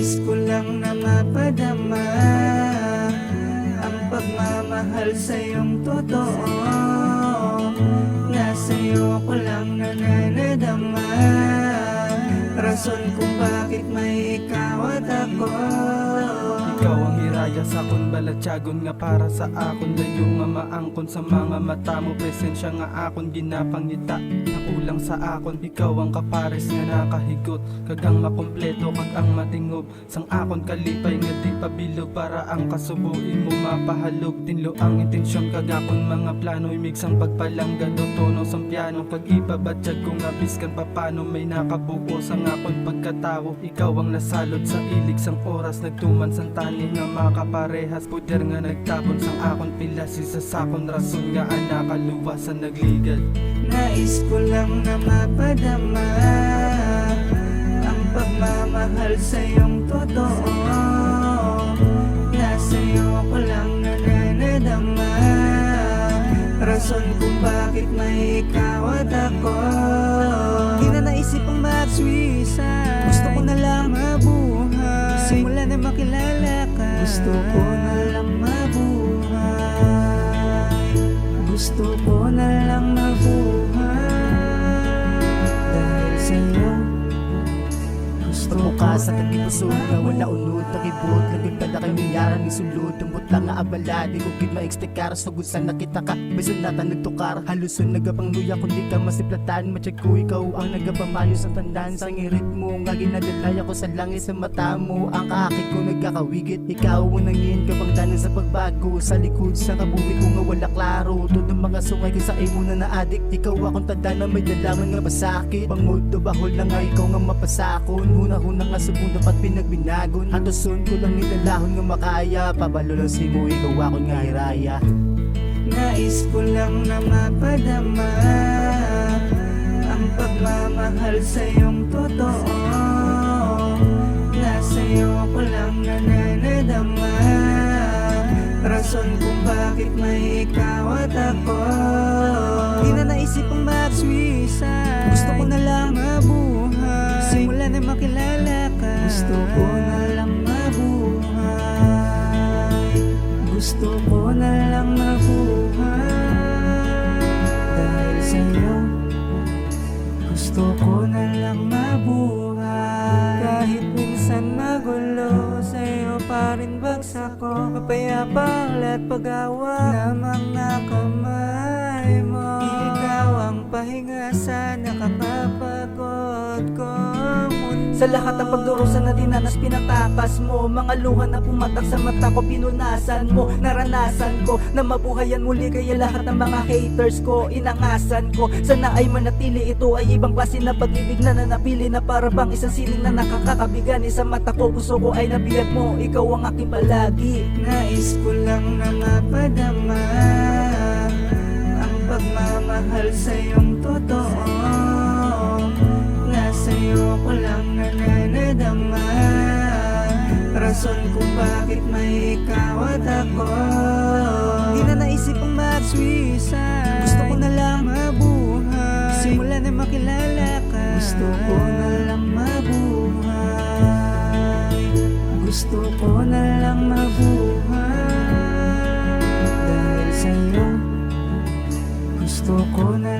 Nais ko lang na mapadama ang pagmamahal sa iyong totoo. Nasa'yo ko lang nananadama, rason kung bakit may ikaw at ako. Ikaw ang hiraya sa akon, balatyagon nga para sa akon. Layo nga maangkon sa mga mata mo, presensya nga akon ginapangita. Nakulang sa akon, ikaw ang kapares nga nakahigot, kagang makompleto kag ang matingob. Sang akon kalipay nga di pabilog, para ang kasubuin mo mapahalog. Tinlo ang intensyon kag akon mga plano, imigsang pagpalangga do tono sang piano. Kag ibabadyag kung abiskan papano, may nakabuo sang akon pagkatao. Ikaw ang nasalod sa ilig sang oras, nagtuman sang tani nga makaparehas. Puder nga nagtabon sang akon pilas, isa sa akon rason nga nakaluwasan nagligad. Nais ko lang na mapadama ang pagmamahal sa iyong totoo. Nasa'yo ko lang nananadama, rason kung bakit may ikaw at ako. Di na naisip ang mag-suicide, gusto ko na lang mabuhay. Simula na makilala ka, gusto ko na lang mabuhay. Gusto ko na lang mabuhay dahil sa'yo. Pagbuka sa tagipusog nga wala unod, nakibot labing tada kay miyaran isulod. Tumbot lang nga abala, di ko gid ma-extekar. Sugusan nakita ka, bisunatan nagtukar. Haluson nagapangluya kundi ka masiplatan. Matsyag ko ikaw ang nagapamayo sa tandan. Sa ngirit mo nga ginadalaya ko sa langit sa mata mo. Ang kaakit ko nagkakawigit, ikaw ang nangin kapangdanan sa pagbago. Sa likod sa kabuhi ko nga wala klaro, todo mga sungay kisa imo na naadik. Ikaw akong tanda na may dalaman nga basakit. Bangod to bahol na nga ikaw nga mapasakon. Huna nga subong dapat pinagbinagon. Hatuson ko lang nilalahon nga makaya. Pabalulong si mo, ikaw akong nga hiraya. Nais ko lang na mapadama ang pagmamahal sa iyong totoo. Nasa'yo ko lang nananadama, rason kung bakit may ikaw at ako. Di na naisip ang mag-suicide, gusto ko na lang mabuhay. Simula na makilala ka, gusto ko na lang mabuhay. Gusto ko na lang mabuhay dahil sa'yo. Gusto ko na lang mabuhay. Kahit minsan magulo, sa'yo pa rin bagsak ko. Mapayapa ang lahat pag-awa na mga kamay mo. Ikaw ang pahinga sa nakakapagod kong mundo. Sa lahat ng pagdurusa na dinanas pinatakas mo, mga luha na pumatak sa mata ko, pinunasan mo. Naranasan ko na mabuhayan muli, kaya lahat ng mga haters ko inangasan ko. Sana ay manatili, ito ay ibang klase na pag-ibig na nanapili, na para bang isang siling na nakakakabigani sa mata ko. Puso ko ay nabiyag mo, ikaw ang aking palagi. Nais ko lang na mapadama ang pagmamahal sa iyong totoo. Nasa'yo ko lang nananadama, rason kung bakit may ikaw at ako. Di na naisip ang mag-suicide, gusto ko na lang mabuhay. Simula na makilala ka, gusto ko na lang mabuhay. Gusto ko na lang mabuhay dahil sa'yo. Gusto ko na